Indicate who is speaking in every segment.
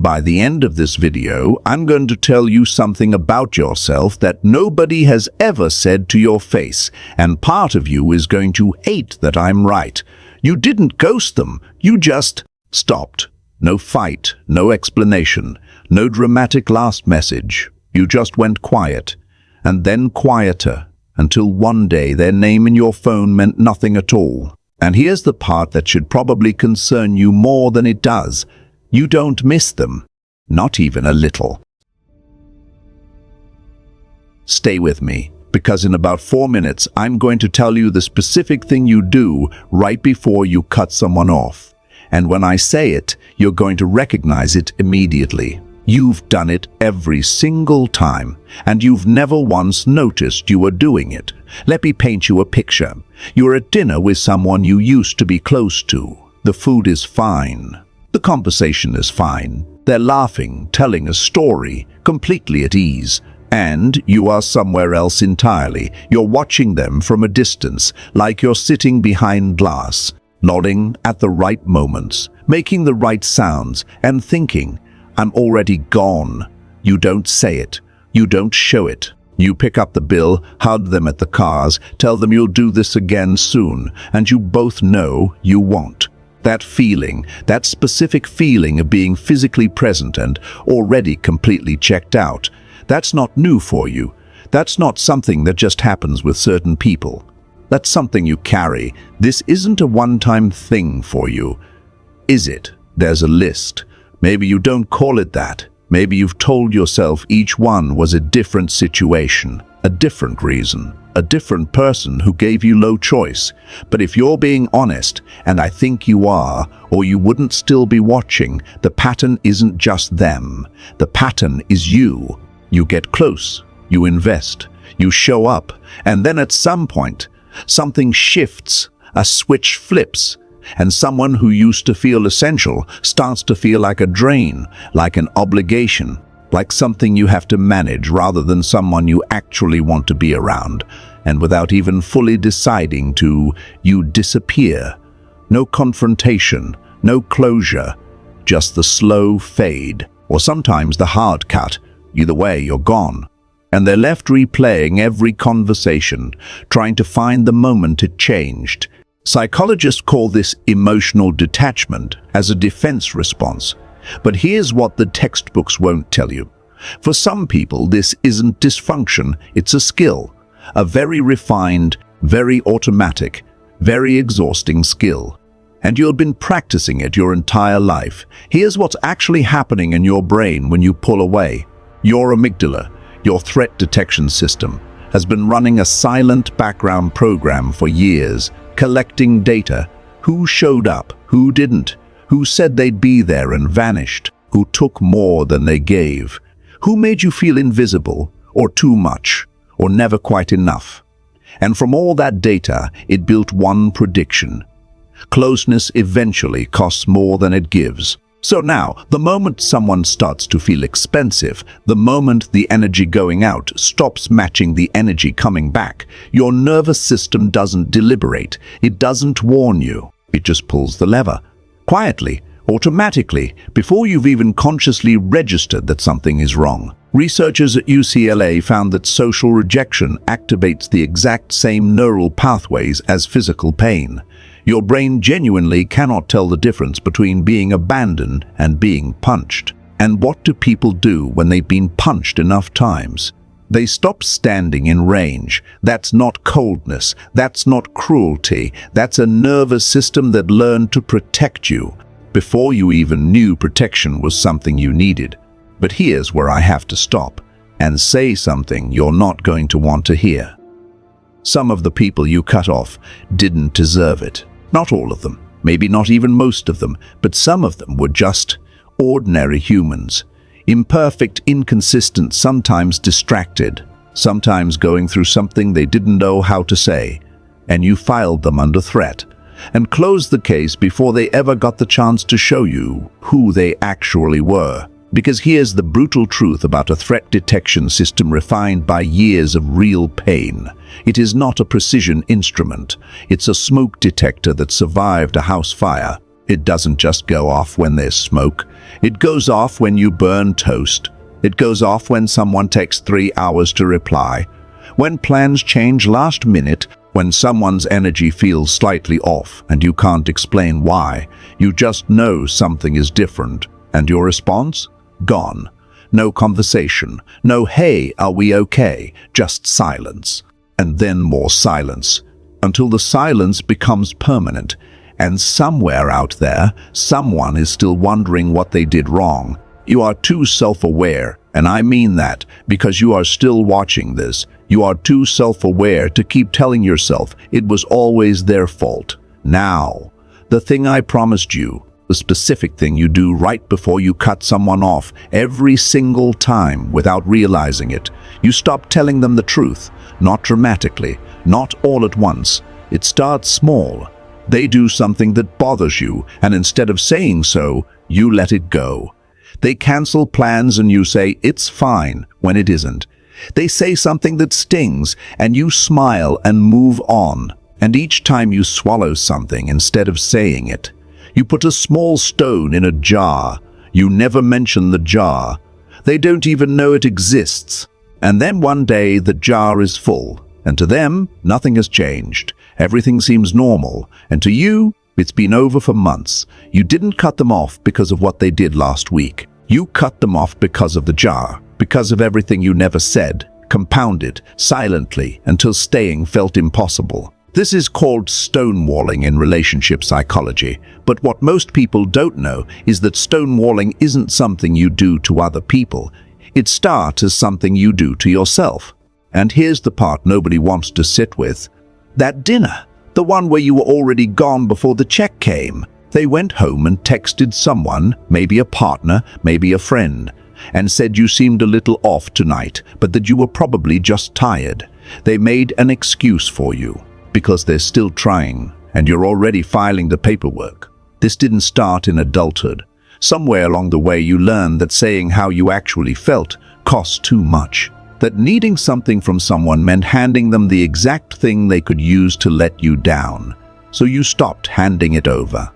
Speaker 1: By the end of this video, I'm going to tell you something about yourself that nobody has ever said to your face, and part of you is going to hate that I'm right. You didn't ghost them, you just stopped. No fight, no explanation, no dramatic last message. You just went quiet, and then quieter, until one day their name in your phone meant nothing at all. And here's the part that should probably concern you more than it does. You don't miss them, not even a little. Stay with me, because in about 4 minutes I'm going to tell you the specific thing you do right before you cut someone off. And when I say it, you're going to recognize it immediately. You've done it every single time, and you've never once noticed you were doing it. Let me paint you a picture. You're at dinner with someone you used to be close to. The food is fine. The conversation is fine. They're laughing, telling a story, completely at ease. And you are somewhere else entirely. You're watching them from a distance, like you're sitting behind glass, nodding at the right moments, making the right sounds, and thinking, I'm already gone. You don't say it. You don't show it. You pick up the bill, hug them at the cars, tell them you'll do this again soon, and you both know you won't. That feeling, that specific feeling of being physically present and already completely checked out, that's not new for you. That's not something that just happens with certain people. That's something you carry. This isn't a one-time thing for you, is it? There's a list. Maybe you don't call it that. Maybe you've told yourself each one was a different situation, a different reason, a different person who gave you low choice. But if you're being honest, and I think you are, or you wouldn't still be watching, the pattern isn't just them. The pattern is you. You get close, you invest, you show up, and then at some point, something shifts, a switch flips, and someone who used to feel essential starts to feel like a drain, like an obligation, like something you have to manage rather than someone you actually want to be around. And without even fully deciding to, you disappear. No confrontation, no closure, just the slow fade, or sometimes the hard cut. Either way, you're gone. And they're left replaying every conversation, trying to find the moment it changed. Psychologists call this emotional detachment as a defense response. But here's what the textbooks won't tell you. For some people, this isn't dysfunction, it's a skill. A very refined, very automatic, very exhausting skill. And you've been practicing it your entire life. Here's what's actually happening in your brain when you pull away. Your amygdala, your threat detection system, has been running a silent background program for years, collecting data. Who showed up, who didn't, who said they'd be there and vanished, who took more than they gave, who made you feel invisible, or too much, or never quite enough. And from all that data, it built one prediction. Closeness eventually costs more than it gives. So now, the moment someone starts to feel expensive, the moment the energy going out stops matching the energy coming back, your nervous system doesn't deliberate. It doesn't warn you. It just pulls the lever. Quietly, automatically, before you've even consciously registered that something is wrong. Researchers at UCLA found that social rejection activates the exact same neural pathways as physical pain. Your brain genuinely cannot tell the difference between being abandoned and being punched. And what do people do when they've been punched enough times? They stop standing in range. That's not coldness. That's not cruelty. That's a nervous system that learned to protect you before you even knew protection was something you needed. But here's where I have to stop and say something you're not going to want to hear. Some of the people you cut off didn't deserve it. Not all of them, maybe not even most of them, but some of them were just ordinary humans. Imperfect, inconsistent, sometimes distracted, sometimes going through something they didn't know how to say. And you filed them under threat and closed the case before they ever got the chance to show you who they actually were. Because here's the brutal truth about a threat detection system refined by years of real pain. It is not a precision instrument. It's a smoke detector that survived a house fire. It doesn't just go off when there's smoke. It goes off when you burn toast. It goes off when someone takes 3 hours to reply. When plans change last minute, when someone's energy feels slightly off and you can't explain why, you just know something is different. And your response? Gone. No conversation. No, hey, are we okay? Just silence. And then more silence. Until the silence becomes permanent. And somewhere out there, someone is still wondering what they did wrong. You are too self-aware, and I mean that because you are still watching this. You are too self-aware to keep telling yourself it was always their fault. Now, the thing I promised you, the specific thing you do right before you cut someone off every single time without realizing it. You stop telling them the truth, not dramatically, not all at once. It starts small. They do something that bothers you, and instead of saying so, you let it go. They cancel plans and you say, it's fine, when it isn't. They say something that stings, and you smile and move on. And each time you swallow something instead of saying it, you put a small stone in a jar. You never mention the jar. They don't even know it exists. And then one day the jar is full, and to them, nothing has changed. Everything seems normal, and to you, it's been over for months. You didn't cut them off because of what they did last week. You cut them off because of the jar, because of everything you never said, compounded, silently, until staying felt impossible. This is called stonewalling in relationship psychology, but what most people don't know is that stonewalling isn't something you do to other people. It starts as something you do to yourself. And here's the part nobody wants to sit with. That dinner, the one where you were already gone before the check came. They went home and texted someone, maybe a partner, maybe a friend, and said you seemed a little off tonight, but that you were probably just tired. They made an excuse for you, because they're still trying, and you're already filing the paperwork. This didn't start in adulthood. Somewhere along the way you learned that saying how you actually felt cost too much. That needing something from someone meant handing them the exact thing they could use to let you down. So you stopped handing it over.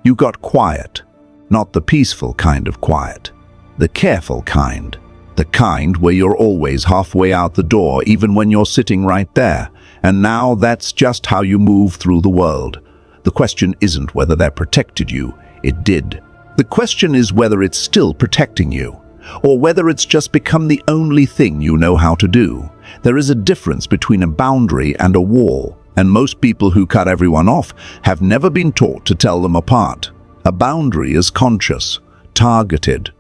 Speaker 1: You got quiet. Not the peaceful kind of quiet. The careful kind. The kind where you're always halfway out the door even when you're sitting right there. And now that's just how you move through the world. The question isn't whether that protected you. It did. The question is whether it's still protecting you, or whether it's just become the only thing you know how to do. There is a difference between a boundary and a wall, and most people who cut everyone off have never been taught to tell them apart. A boundary is conscious, targeted.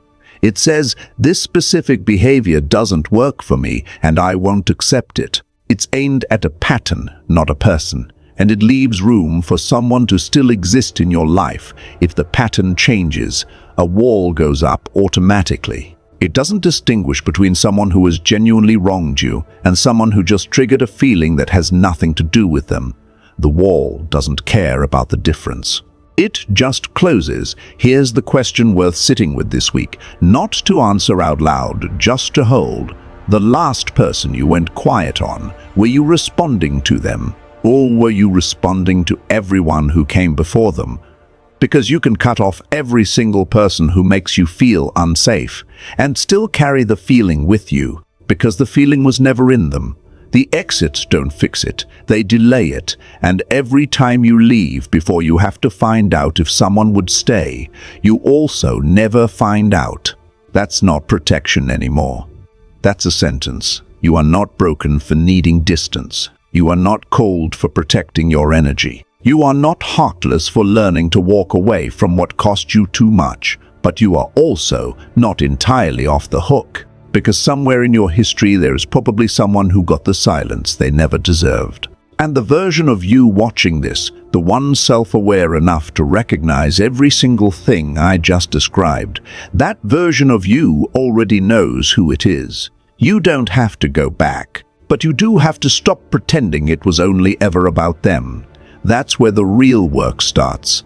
Speaker 1: It says, this specific behavior doesn't work for me, and I won't accept it. It's aimed at a pattern, not a person, and it leaves room for someone to still exist in your life. If the pattern changes, a wall goes up automatically. It doesn't distinguish between someone who has genuinely wronged you and someone who just triggered a feeling that has nothing to do with them. The wall doesn't care about the difference. It just closes. Here's the question worth sitting with this week, not to answer out loud, just to hold. The last person you went quiet on, were you responding to them? Or were you responding to everyone who came before them? Because you can cut off every single person who makes you feel unsafe and still carry the feeling with you, because the feeling was never in them. The exits don't fix it, they delay it, and every time you leave before you have to find out if someone would stay, you also never find out. That's not protection anymore. That's a sentence. You are not broken for needing distance. You are not cold for protecting your energy. You are not heartless for learning to walk away from what cost you too much, but you are also not entirely off the hook, because somewhere in your history there is probably someone who got the silence they never deserved. And the version of you watching this, the one self-aware enough to recognize every single thing I just described, that version of you already knows who it is. You don't have to go back, but you do have to stop pretending it was only ever about them. That's where the real work starts.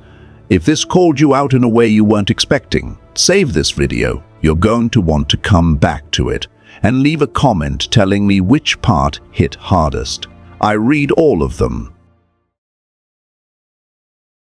Speaker 1: If this called you out in a way you weren't expecting, save this video. You're going to want to come back to it and leave a comment telling me which part hit hardest. I read all of them.